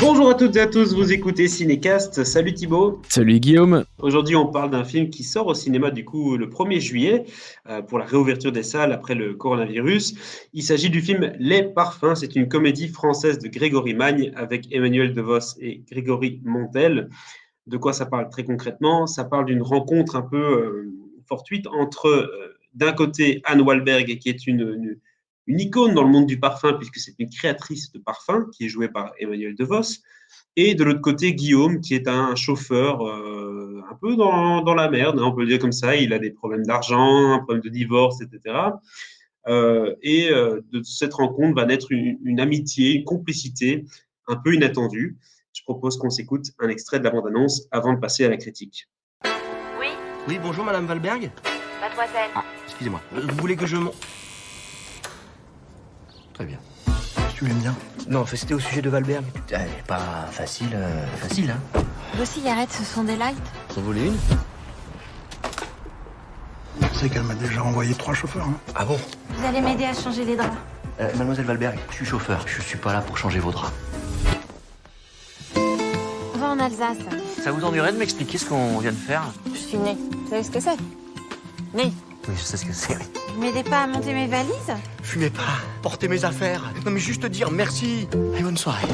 Bonjour à toutes et à tous, vous écoutez Cinécast. Salut Thibaut. Salut Guillaume. Aujourd'hui, on parle d'un film qui sort au cinéma du coup le 1er juillet pour la réouverture des salles après le coronavirus. Il s'agit du film Les Parfums. C'est une comédie française de Grégory Magne avec Emmanuel DeVos et Grégory Montel. De quoi ça parle très concrètement? Ça parle d'une rencontre un peu fortuite entre d'un côté Anne Wahlberg qui est une icône dans le monde du parfum puisque c'est une créatrice de parfum qui est jouée par Emmanuel DeVos. Et de l'autre côté, Guillaume, qui est un chauffeur un peu dans la merde, hein, on peut le dire comme ça. Il a des problèmes d'argent, un problème de divorce, etc. De cette rencontre va naître une amitié, une complicité un peu inattendue. Je propose qu'on s'écoute un extrait de la bande-annonce avant de passer à la critique. Oui, Oui, bonjour Madame Wahlberg. mademoiselle. Ah, excusez-moi. Vous voulez que je monte? Très bien. Tu aimes bien? Non, c'était au sujet de Wahlberg. Pas facile, hein. Vos cigarettes, ce sont des lights? Vous en voulez une? Tu sais qu'elle m'a déjà envoyé 3 chauffeurs, hein. Ah bon? Vous allez m'aider à changer les draps. Mademoiselle Wahlberg, je suis chauffeur. Je suis pas là pour changer vos draps. On va en Alsace. Ça vous ennuierait de m'expliquer ce qu'on vient de faire? Je suis née. Vous savez ce que c'est? Née. Oui, je sais ce que c'est, oui. Vous m'aidez pas à monter mes valises? Fumez pas, portez mes affaires. Non mais juste dire merci. Et bonne soirée.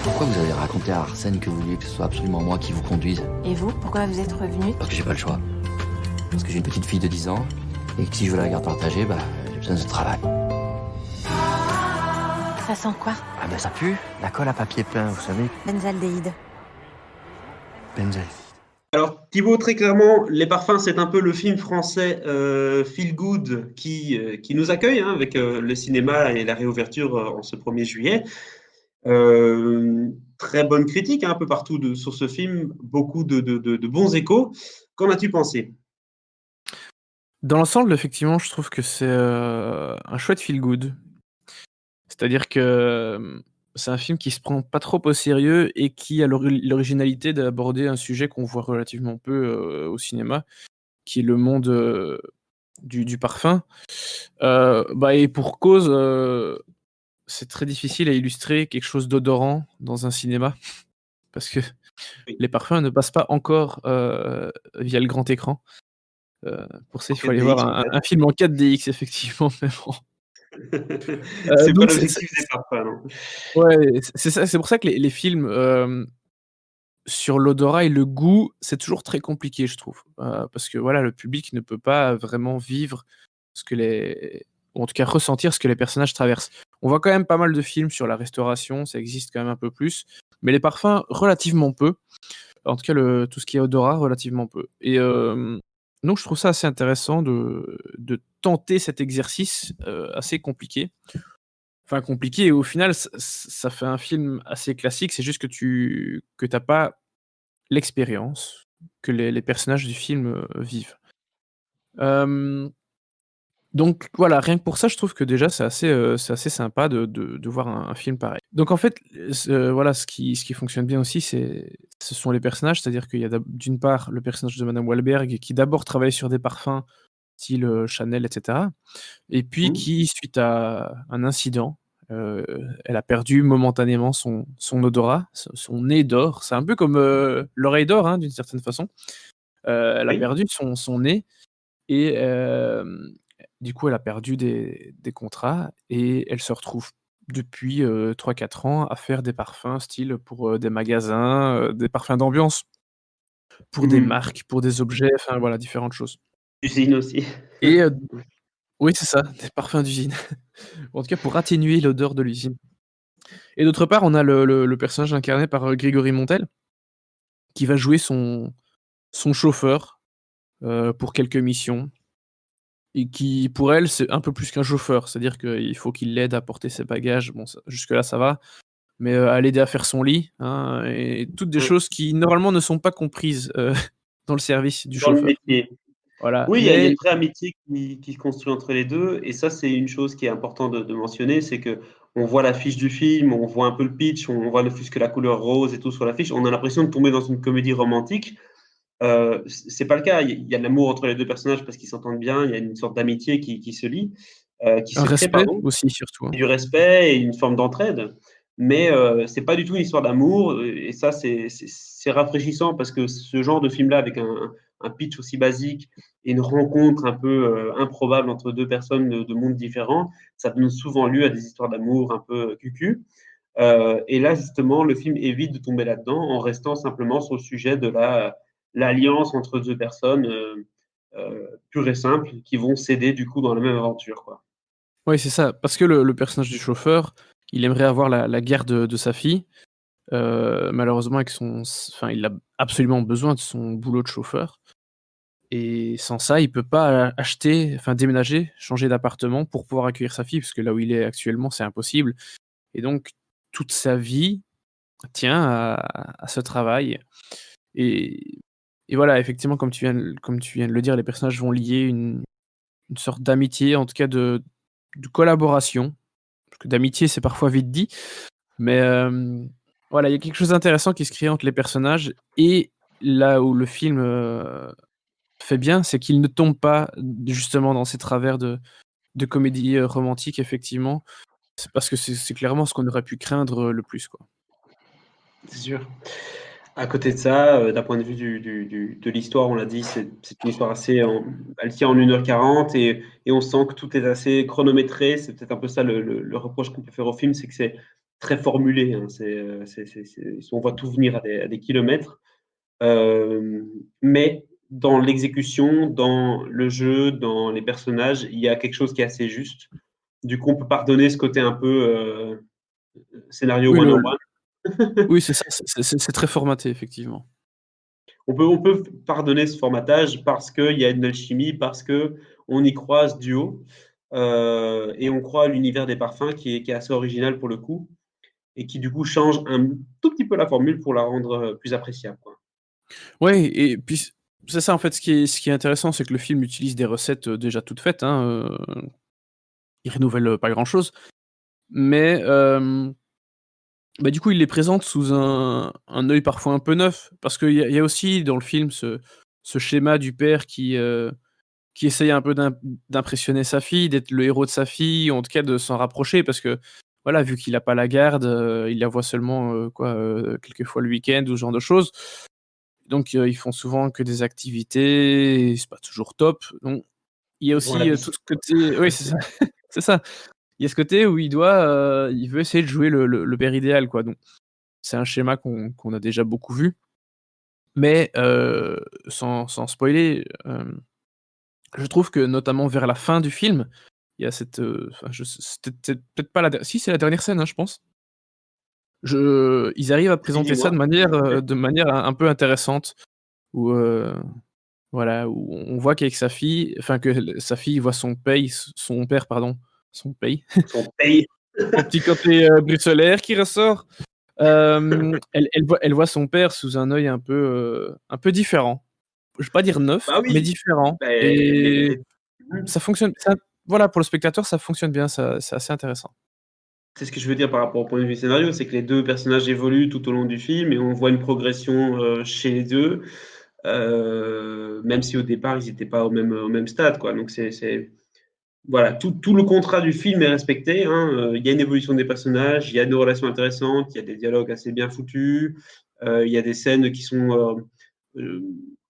Pourquoi vous avez raconté à Arsène que vous vouliez que ce soit absolument moi qui vous conduise? Et vous, pourquoi vous êtes revenu? Parce que j'ai pas le choix. Parce que j'ai une petite fille de 10 ans et que si je veux la garde partagée, j'ai besoin de travail. Ça sent quoi? Ah ben ça pue. La colle à papier peint, vous savez. Benzaldéhyde. Benzel. Alors Thibaut, très clairement, Les Parfums, c'est un peu le film français feel good qui nous accueille hein, avec le cinéma et la réouverture en ce 1er juillet. Très bonne critique hein, un peu partout sur ce film, beaucoup de bons échos. Qu'en as-tu pensé? Dans l'ensemble, effectivement, je trouve que c'est un chouette feel good. C'est-à-dire que c'est un film qui se prend pas trop au sérieux et qui a l'originalité d'aborder un sujet qu'on voit relativement peu au cinéma, qui est le monde du parfum. Et pour cause, c'est très difficile à illustrer quelque chose d'odorant dans un cinéma parce que Oui. les parfums ne passent pas encore via le grand écran. Pour ça, il faut aller 4DX, voir un film en 4DX, effectivement. Mais bon. C'est pas Donc, l'objectif des parfums, non? ouais, c'est ça, c'est pour ça que les films sur l'odorat et le goût, c'est toujours très compliqué, je trouve. Parce que voilà, le public ne peut pas vraiment vivre ce que ou en tout cas ressentir ce que les personnages traversent. On voit quand même pas mal de films sur la restauration, ça existe quand même un peu plus, mais les parfums, relativement peu. En tout cas, tout ce qui est odorat, relativement peu. Et donc, je trouve ça assez intéressant de tenter cet exercice assez compliqué. Enfin, compliqué, et au final, ça fait un film assez classique. C'est juste que t'as pas l'expérience que les personnages du film vivent. Donc voilà, rien que pour ça, je trouve que déjà c'est assez sympa de voir un film pareil. Donc en fait, voilà, ce qui fonctionne bien aussi, ce sont les personnages, c'est-à-dire qu'il y a d'une part le personnage de Madame Wahlberg qui d'abord travaille sur des parfums style Chanel, etc. Et puis qui, suite à un incident, elle a perdu momentanément son odorat, son nez d'or. C'est un peu comme l'oreille d'or, hein, d'une certaine façon. Elle a perdu son nez et du coup, elle a perdu des contrats et elle se retrouve depuis 3-4 ans à faire des parfums style pour des magasins, des parfums d'ambiance, pour des marques, pour des objets, enfin voilà, différentes choses. Usine aussi. Et oui, c'est ça, des parfums d'usine. En tout cas, pour atténuer l'odeur de l'usine. Et d'autre part, on a le personnage incarné par Grégory Montel, qui va jouer son chauffeur pour quelques missions. Et qui, pour elle, c'est un peu plus qu'un chauffeur. C'est-à-dire qu'il faut qu'il l'aide à porter ses bagages. Bon, jusque-là, ça va. Mais à l'aider à faire son lit, hein, et toutes des choses qui, normalement, ne sont pas comprises dans le service du Dans le chauffeur. métier. Voilà. Oui, il y a Mais une vraie amitié qui se construit entre les deux. Et ça, c'est une chose qui est importante de mentionner, c'est qu'on voit l'affiche du film, on voit un peu le pitch, on voit ne fût-ce que la couleur rose et tout sur l'affiche. On a l'impression de tomber dans une comédie romantique. C'est pas le cas. Il y a de l'amour entre les deux personnages parce qu'ils s'entendent bien. Il y a une sorte d'amitié qui se lie, qui un se crée, respect pardon, aussi, surtout. et du respect et une forme d'entraide. mais c'est pas du tout une histoire d'amour, et ça, c'est rafraîchissant parce que ce genre de film-là, avec un pitch aussi basique et une rencontre un peu improbable entre deux personnes de mondes différents, ça donne souvent lieu à des histoires d'amour un peu cucu. Et là, justement, le film évite de tomber là-dedans en restant simplement sur le sujet de l'alliance entre deux personnes pures et simples qui vont s'aider du coup dans la même aventure, quoi. Oui, c'est ça. Parce que le personnage du chauffeur, il aimerait avoir la garde de sa fille. Malheureusement, enfin, il a absolument besoin de son boulot de chauffeur. Et sans ça, il peut pas acheter, enfin déménager, changer d'appartement pour pouvoir accueillir sa fille, parce que là où il est actuellement, c'est impossible. Et donc, toute sa vie tient à ce travail. Et, et voilà, effectivement, comme tu viens de le dire, les personnages vont lier une sorte d'amitié, en tout cas de collaboration. Parce que d'amitié, c'est parfois vite dit. Mais voilà, il y a quelque chose d'intéressant qui se crée entre les personnages. Et là où le film fait bien, c'est qu'il ne tombe pas justement dans ces travers de comédie romantique, effectivement. C'est parce que c'est clairement ce qu'on aurait pu craindre le plus, quoi. C'est sûr. À côté de ça, d'un point de vue de l'histoire, on l'a dit, c'est une histoire assez. Elle tient en 1h40 et on sent que tout est assez chronométré. C'est peut-être un peu ça le reproche qu'on peut faire au film, c'est que c'est très formulé, hein. On voit tout venir à des kilomètres. Mais dans l'exécution, dans le jeu, dans les personnages, il y a quelque chose qui est assez juste. Du coup, on peut pardonner ce côté un peu scénario Oui, one-on-one. oui, c'est ça, c'est très formaté, effectivement. On peut pardonner ce formatage parce qu'il y a une alchimie, parce qu'on y croise duo, et on croit à l'univers des parfums qui est assez original pour le coup, et qui du coup change un tout petit peu la formule pour la rendre plus appréciable, quoi. Ouais, et puis c'est ça en fait, ce qui est intéressant, c'est que le film utilise des recettes déjà toutes faites, hein, il renouvelle pas grand-chose, mais bah, du coup, il les présente sous un œil parfois un peu neuf, parce qu'il y a aussi dans le film ce schéma du père qui essaye un peu d'impressionner sa fille, d'être le héros de sa fille, ou en tout cas de s'en rapprocher, parce que voilà, vu qu'il a pas la garde, il la voit seulement quelques fois le week-end ou ce genre de choses. Donc ils font souvent que des activités, et c'est pas toujours top. Donc il y a Ils vont à la aussi tout piscine. ce côté, oui, c'est ça, c'est ça. Il y a ce côté où il veut essayer de jouer le père idéal, quoi. Donc c'est un schéma qu'on a déjà beaucoup vu, mais sans spoiler, je trouve que notamment vers la fin du film, il y a cette, enfin, c'est peut-être pas si, c'est la dernière scène, hein, je pense. Ils arrivent à présenter ça Dis-moi. de manière un peu intéressante, où voilà, où on voit qu'avec sa fille, enfin que sa fille voit son père, pardon, son paye, Son paye. son petit côté bruxellaire qui ressort. Elle voit son père sous un œil un peu différent. Je vais pas dire neuf, Bah mais oui. différent. Et Ben, ça fonctionne. Voilà, pour le spectateur, ça fonctionne bien. C'est assez intéressant. c'est ce que je veux dire par rapport au point de vue scénario, c'est que les deux personnages évoluent tout au long du film et on voit une progression chez les deux, même si au départ ils n'étaient pas au même stade, quoi. Donc voilà, tout le contrat du film est respecté, hein. Il y a une évolution des personnages, il y a des relations intéressantes, il y a des dialogues assez bien foutus, il y a des scènes qui sont,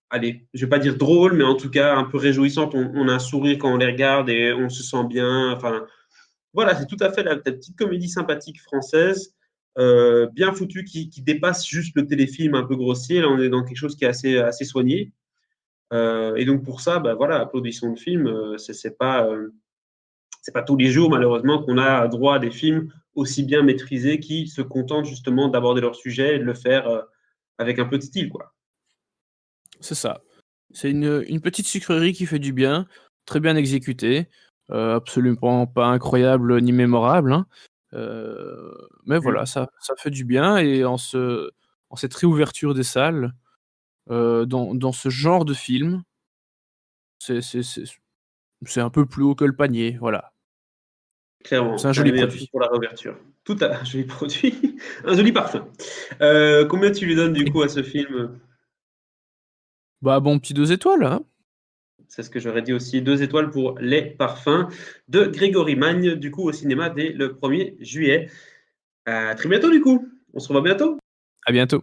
allez, je vais pas dire drôles, mais en tout cas un peu réjouissantes. On a un sourire quand on les regarde et on se sent bien. Enfin, voilà, c'est tout à fait la petite comédie sympathique française, bien foutue, qui dépasse juste le téléfilm un peu grossier. Là, on est dans quelque chose qui est assez soigné. Et donc pour ça, bah, voilà, applaudissons le film. C'est pas tous les jours, malheureusement, qu'on a droit à des films aussi bien maîtrisés qui se contentent justement d'aborder leur sujet et de le faire avec un peu de style, quoi. C'est ça. C'est une petite sucrerie qui fait du bien, très bien exécutée, absolument pas incroyable ni mémorable, hein. Mais voilà, Mm. ça fait du bien, et en cette réouverture des salles, dans ce genre de film, c'est c'est c'est c'est un peu plus haut que le panier, voilà. Clairement, C'est un c'est un joli des meilleurs films produit. pour la réouverture. Tout à un joli produit, un joli parfum. Combien tu lui donnes du coup à ce film? Bah, bon petit 2 étoiles, hein. C'est ce que j'aurais dit aussi, 2 étoiles pour Les Parfums de Grégory Magne, du coup au cinéma dès le 1er juillet. À très bientôt du coup. On se revoit bientôt. À bientôt.